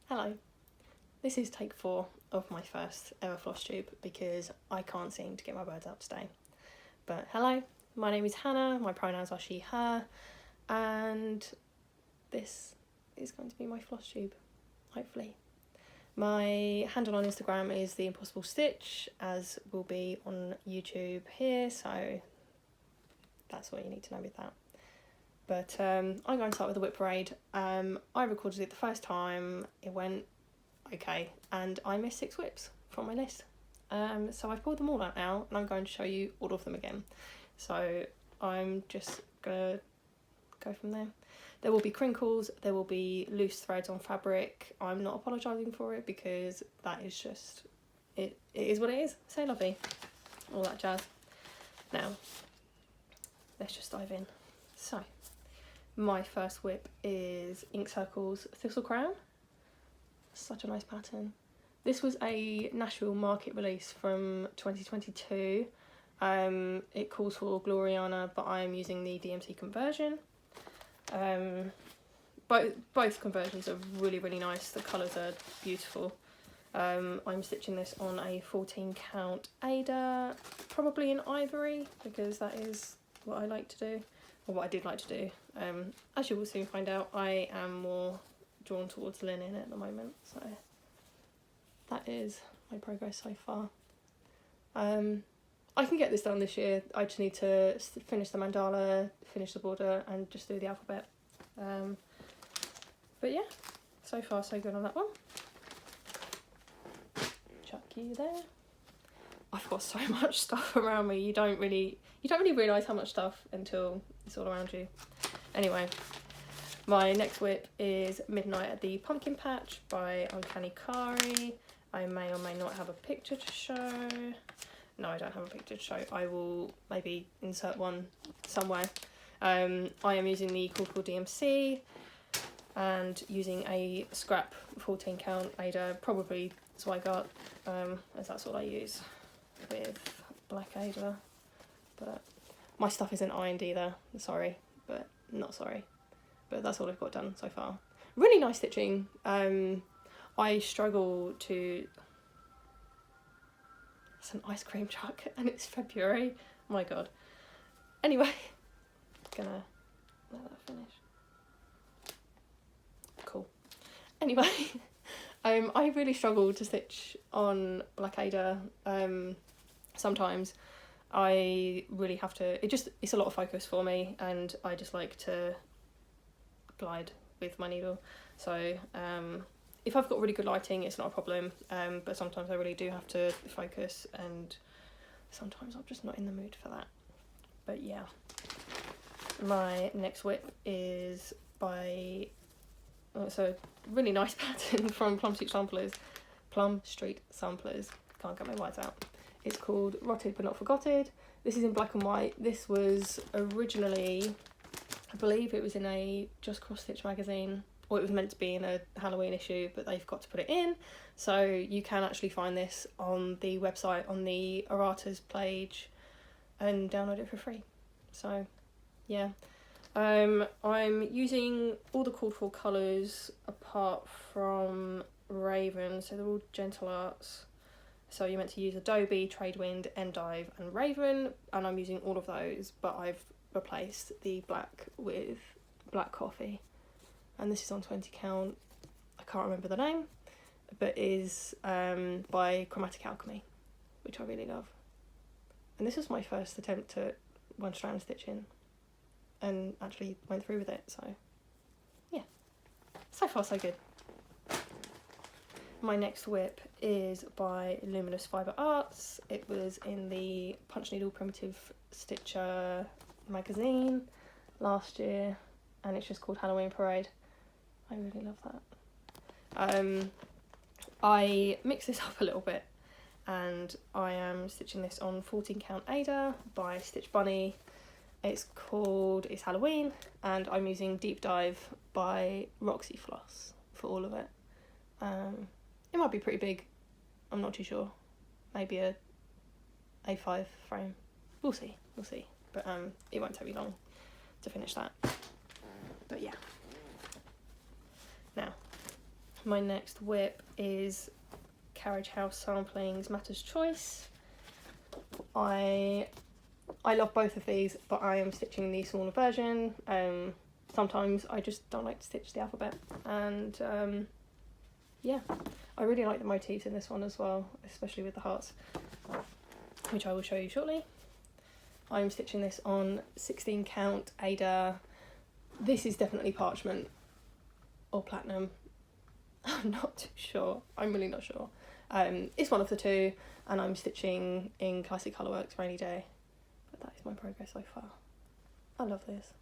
Hello, this is take 4 of my first ever Flosstube because I can't seem to get my words out today. But hello, my name is Hannah, my pronouns are she, her, and this is going to be my Flosstube, hopefully. My handle on Instagram is The Impossible Stitch, as will be on YouTube here, so that's what you need to know with that. But I'm going to start with the WIP Parade. I recorded it the first time, it went okay, and I missed 6 WIPs from my list. So I've pulled them all out now, and I'm going to show you all of them again. So I'm just going to go from there. There will be crinkles, there will be loose threads on fabric. I'm not apologising for it because that is just, it is what it is. Say lovey, all that jazz. Now, let's just dive in. So, my first WIP is Ink Circle's Thistle Crown. Such a nice pattern. This was a Nashville market release from 2022. It calls for Gloriana, but I am using the DMC conversion. Both conversions are really, really nice. The colours are beautiful. I'm stitching this on a 14 count Ada, probably in ivory, because that is what I like to do, or what I did like to do. As you will soon find out, I am more drawn towards linen at the moment, so that is my progress so far. I can get this done this year. I just need to finish the mandala, finish the border, and just do the alphabet. But yeah, so far so good on that one. Chuck you there. I've got so much stuff around me. You don't really realise how much stuff until it's all around you. Anyway, my next WIP is Midnight at the Pumpkin Patch by Uncanny Kari. I may or may not have a picture to show. No, I don't have a picture to show. I will maybe insert one somewhere. I am using the Cool DMC and using a scrap 14 count Ada, probably Zweigart, as that's all I use with black Ada. But my stuff isn't ironed either, sorry, but not sorry. But that's all I've got done so far. Really nice stitching. I struggle to... It's an ice cream truck and it's February. Oh my god. Anyway, gonna let that finish. Cool. Anyway, I really struggle to stitch on black Ada. Sometimes I really have to, it's a lot of focus for me, and I just like to glide with my needle. So if I've got really good lighting, it's not a problem, but sometimes I really do have to focus, and sometimes I'm just not in the mood for that. But yeah, my next WIP is by, it's a really nice pattern from Plum Street Samplers, can't get my words out. It's called Rotted But Not Forgotted. This is in black and white. This was originally, I believe it was in a Just Cross Stitch magazine, or it was meant to be in a Halloween issue, but they've got to put it in. So you can actually find this on the website, on the erratas page, and download it for free. So yeah, I'm using all the called for colours apart from Raven, so they're all Gentle Arts. So you're meant to use Adobe, Tradewind, Endive and Raven, and I'm using all of those, but I've replaced the black with Black Coffee. And this is on 20 count, I can't remember the name, but is by Chromatic Alchemy, which I really love. And this was my first attempt at one strand stitching, and actually went through with it, so yeah, so far so good. My next WIP is by Luminous Fibre Arts. It was in the Punch Needle Primitive Stitcher magazine last year, and it's just called Halloween Parade. I really love that. I mixed this up a little bit, and I am stitching this on 14 count Ada by Stitch Bunny. It's Halloween, and I'm using Deep Dive by Roxy Floss for all of it. It might be pretty big, I'm not too sure. Maybe a A5 frame. We'll see. But it won't take me long to finish that. But yeah. Now, My next WIP is Carriage House Samplings Matter's Choice. I love both of these, but I am stitching the smaller version. Sometimes I just don't like to stitch the alphabet, and yeah, I really like the motifs in this one as well, especially with the hearts, which I will show you shortly. I'm stitching this on 16 count Ada. This is definitely parchment or platinum. I'm not too sure. I'm really not sure. It's one of the two, and I'm stitching in Classic Colourworks Rainy Day. But that is my progress so far. I love this.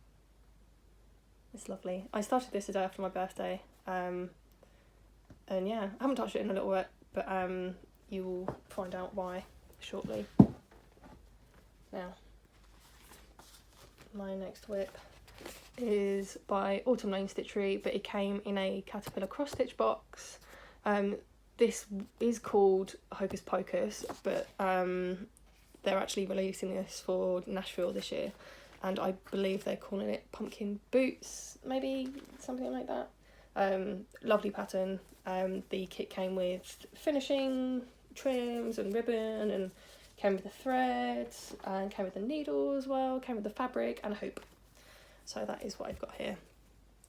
It's lovely. I started this the day after my birthday. And yeah, I haven't touched it in a little bit, but you will find out why shortly. Now, my next WIP is by Autumn Lane Stitchery, but it came in a caterpillar cross stitch box. This is called Hocus Pocus, but they're actually releasing this for Nashville this year, and I believe they're calling it Pumpkin Boots, maybe something like that. Lovely pattern. The kit came with finishing trims and ribbon, and came with the threads, and came with the needle as well, came with the fabric and a hoop. So that is what I've got here.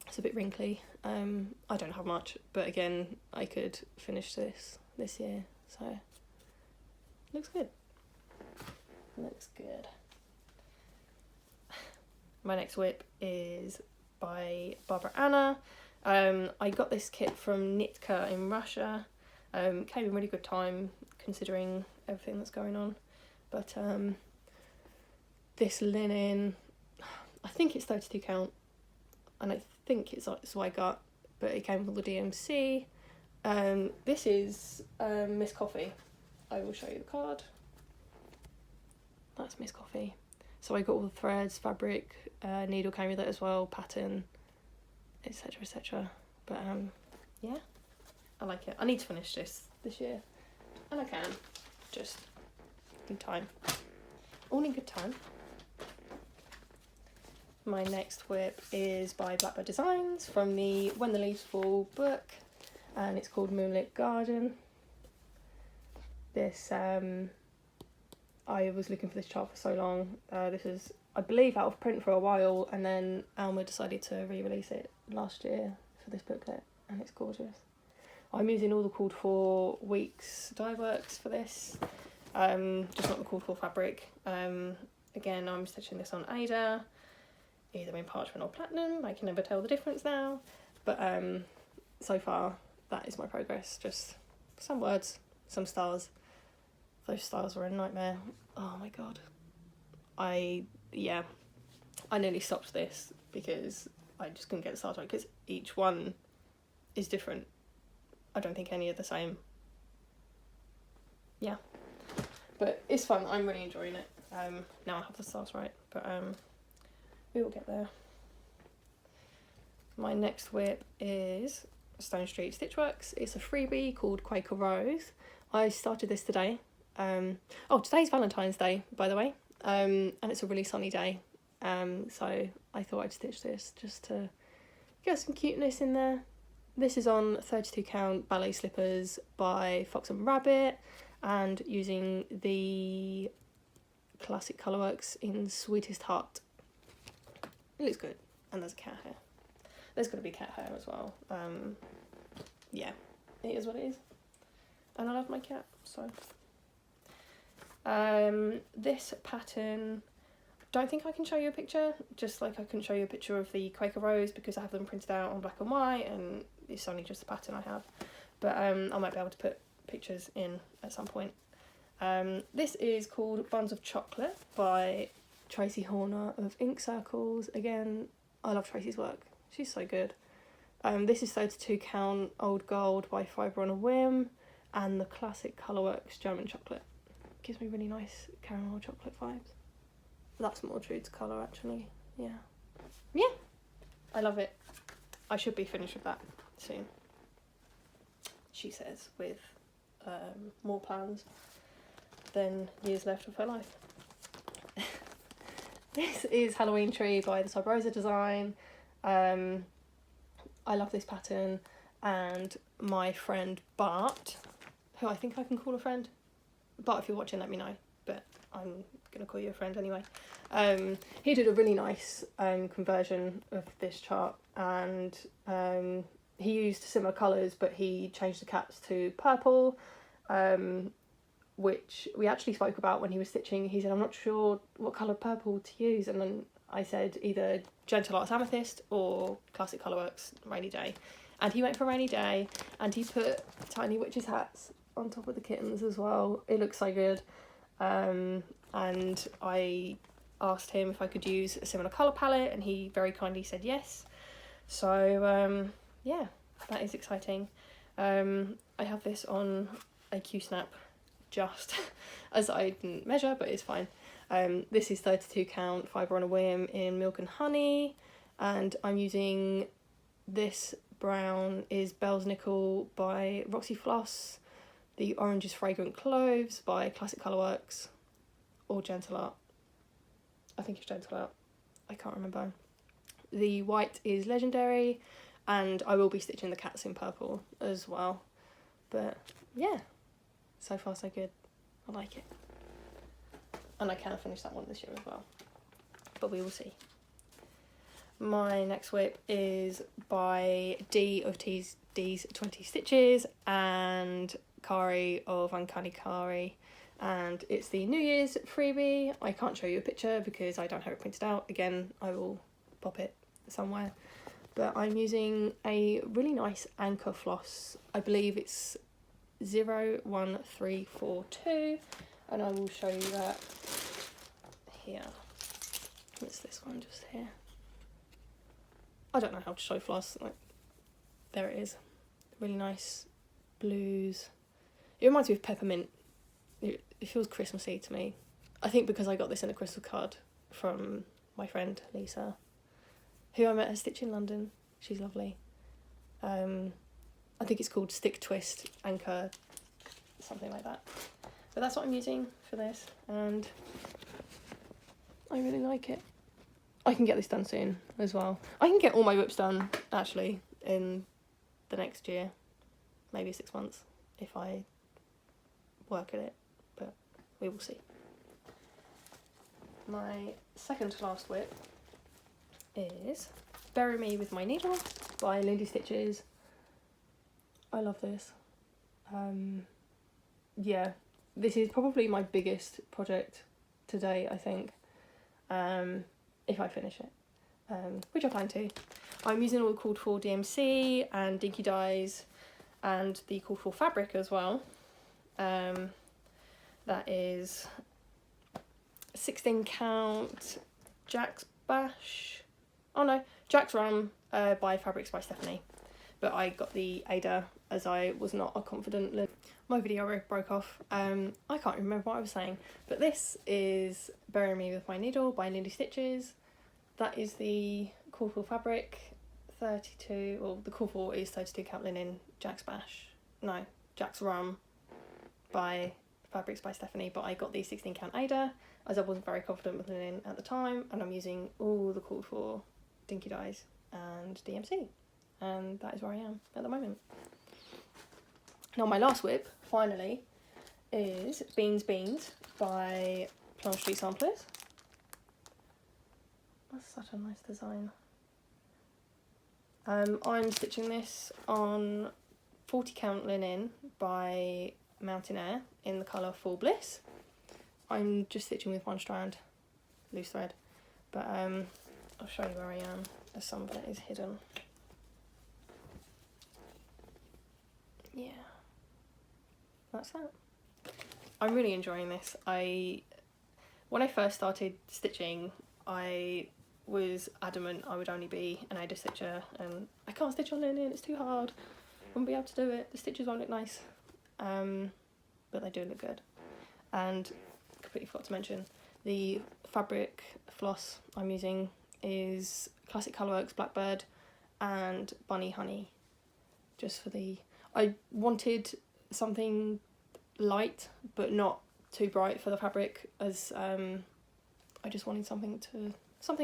It's a bit wrinkly. I don't have much, but again, I could finish this year, so looks good. Looks good. My next WIP is by Barbara Anna. I got this kit from Nitka in Russia. Came in really good time considering everything that's going on. But this linen, I think it's 32 count, and I think it's what I got, but it came with all the DMC. This is Miss Coffee. I will show you the card. That's Miss Coffee. So I got all the threads, fabric, needle came with it as well, pattern, etc, etc. But yeah, I like it. I need to finish this year, and I can, just in time. All in good time. My next WIP is by Blackbird Designs from the When the Leaves Fall book, and it's called Moonlit Garden. This, I was looking for this chart for so long. This was, I believe, out of print for a while, and then Alma decided to re-release it last year for this booklet, and it's gorgeous. I'm using all the called for Weeks dye works for this, just not the called for fabric. Again, I'm stitching this on Ada, either in parchment or platinum. I can never tell the difference now, but so far that is my progress. Just some words, some stars. Those stars were a nightmare. Oh my god. I nearly stopped this because I just couldn't get the stars right, because each one is different. I don't think any are the same. Yeah, but it's fun. I'm really enjoying it. Now I have the stars right, but we will get there. My next WIP is Stone Street Stitchworks. It's a freebie called Quaker Rose. I started this today. Oh, today's Valentine's Day, by the way, and it's a really sunny day, so I thought I'd stitch this just to get some cuteness in there. This is on 32 count ballet slippers by Fox and Rabbit, and using the Classic Colourworks in Sweetest Heart. It looks good, and there's a cat hair. There's going to be cat hair as well. Yeah, it is what it is, and I love my cat, so. This pattern, don't think I can show you a picture, just like I couldn't show you a picture of the Quaker Rose because I have them printed out on black and white, and it's only just the pattern I have, but I might be able to put pictures in at some point. This is called Buns of Chocolate by Tracy Horner of Ink Circles. Again, I love Tracy's work, she's so good. This is 32 count Old Gold by Fibre on a Whim, and the Classic Colourworks German Chocolate. Gives me really nice caramel chocolate vibes. That's more true to colour, actually. Yeah, I love it. I should be finished with that soon, she says, with more plans than years left of her life. This is Halloween Tree by the Sub Rosa Design. I love this pattern. and my friend Bart, who I think I can call a friend. Bart, if you're watching, let me know, but I'm gonna call you a friend anyway. He did a really nice conversion of this chart, and he used similar colours, but he changed the cats to purple, which we actually spoke about when he was stitching. He said, I'm not sure what colour purple to use, and then I said either Gentle Arts Amethyst or Classic Colourworks Rainy Day, and he went for Rainy Day, and he put tiny witches hats on top of the kittens as well. It looks so good. And I asked him if I could use a similar colour palette, and he very kindly said yes. So yeah, that is exciting. I have this on a Q-snap just as I didn't measure, but it's fine. This is 32 count fibre on a whim in Milk and Honey, and I'm using this brown is Bell's Nickel by Roxy Floss, the orange is Fragrant Cloves by Classic Colourworks or Gentle Art. I think it's Gentle Art, I can't remember. The white is Legendary, and I will be stitching the cats in purple as well. But yeah, so far so good. I like it. And I can finish that one this year as well, but we will see. My next WIP is by D of D's 20 Stitches and Kari of Uncanny Kari, and it's the New Year's freebie. I can't show you a picture because I don't have it printed out. Again, I will pop it somewhere. But I'm using a really nice anchor floss. I believe it's 01342, and I will show you that here. What's this one just here? I don't know how to show floss. Like, there it is. Really nice blues. It reminds me of peppermint. It feels Christmassy to me. I think because I got this in a crystal card from my friend Lisa, who I met at Stitch in London. She's lovely. I think it's called Stick Twist Anchor, something like that. But that's what I'm using for this, and I really like it. I can get this done soon as well. I can get all my WIPs done, actually, in the next year. Maybe 6 months, if I work at it, but we will see. My second to last WIP is Bury Me With My Needle by Lindy Stitches. I love this. Yeah, this is probably my biggest project to date, I think, if I finish it, which I plan to. I'm using all the called for DMC and Dinky Dyes and the called for fabric as well. That is 16 count Jack's Bash. Oh no, Jack's Rum by Fabrics by Stephanie. But I got the Ada as I was not a confident. My video broke off. I can't remember what I was saying. But this is Bury Me With My Needle by Lindy Stitches. That is the call for fabric, 32, well the call for is 32 count linen, Jack's Bash. No, Jack's Rum by Fabrics by Stephanie, but I got the 16 count Ada as I wasn't very confident with linen at the time, and I'm using all the called for Dinky Dyes and DMC, and that is where I am at the moment. Now my last WIP, finally, is Beans Beans by Plum Street Samplers. That's such a nice design. I'm stitching this on 40 count linen by Mountain Air in the colour Full Bliss. I'm just stitching with one strand, loose thread, but I'll show you where I am as some of it is hidden. Yeah, that's that. I'm really enjoying this. When I first started stitching, I was adamant I would only be an Ada stitcher, and I can't stitch on linen, it's too hard, I won't be able to do it, the stitches won't look nice, but they do look good. And completely forgot to mention, the fabric floss I'm using is Classic Colourworks Blackbird and Bunny Honey, just for the, I wanted something light but not too bright for the fabric, as I just wanted something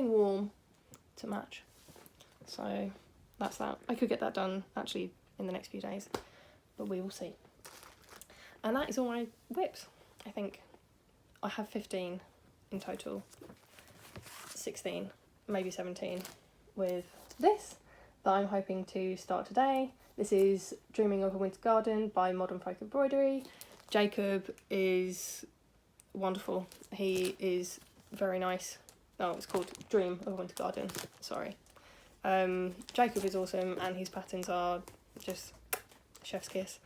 warm to match. So that's that. I could get that done actually in the next few days, but we will see. And that is all my WIPs, I think. I have 15 in total, 16, maybe 17 with this that I'm hoping to start today. This is Dreaming of a Winter Garden by Modern Folk Embroidery. Jacob is wonderful. He is very nice. Oh, it's called Dream of a Winter Garden, sorry. Jacob is awesome and his patterns are just chef's kiss.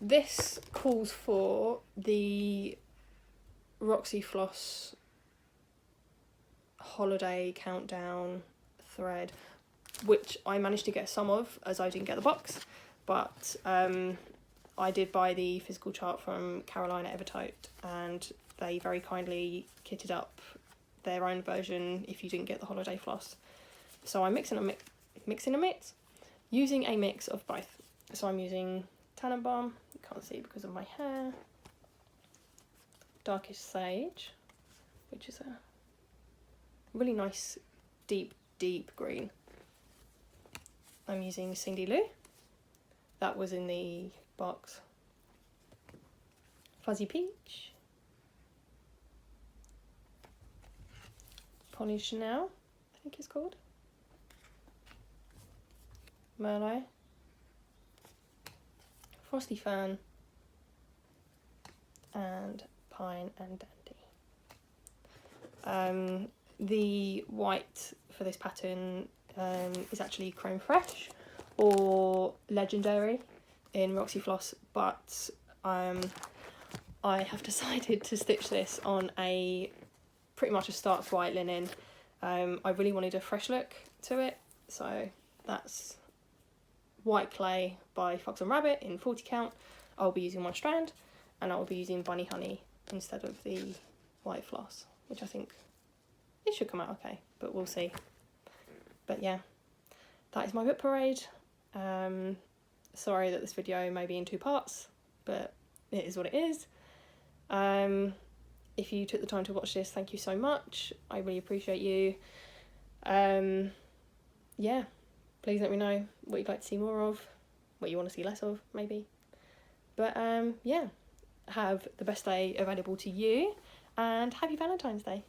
This calls for the Roxy Floss holiday countdown thread, which I managed to get some of as I didn't get the box, but I did buy the physical chart from Caroline at Evertote and they very kindly kitted up their own version if you didn't get the holiday floss. So I'm using a mix of both. So I'm using Tannenbaum, you can't see because of my hair, Darkish Sage, which is a really nice deep green. I'm using Cindy Lou, that was in the box, Fuzzy Peach, Polly Chanel, I think it's called, Merlot, Frosty Fern, and Pine and Dandy. The white for this pattern is actually Creme Fraiche or Legendary in Roxy Floss, but I have decided to stitch this on a pretty much a stark white linen. I really wanted a fresh look to it, so that's White Clay by Fox and Rabbit in 40 count. I'll be using one strand and I'll be using Bunny Honey instead of the white floss, which I think it should come out okay, but we'll see. But yeah, that is my WIP parade. Sorry that this video may be in 2 parts, but it is what it is. If you took the time to watch this, thank you so much. I really appreciate you. Yeah, please let me know what you'd like to see more of, what you want to see less of, maybe. But yeah, have the best day available to you, and happy Valentine's Day.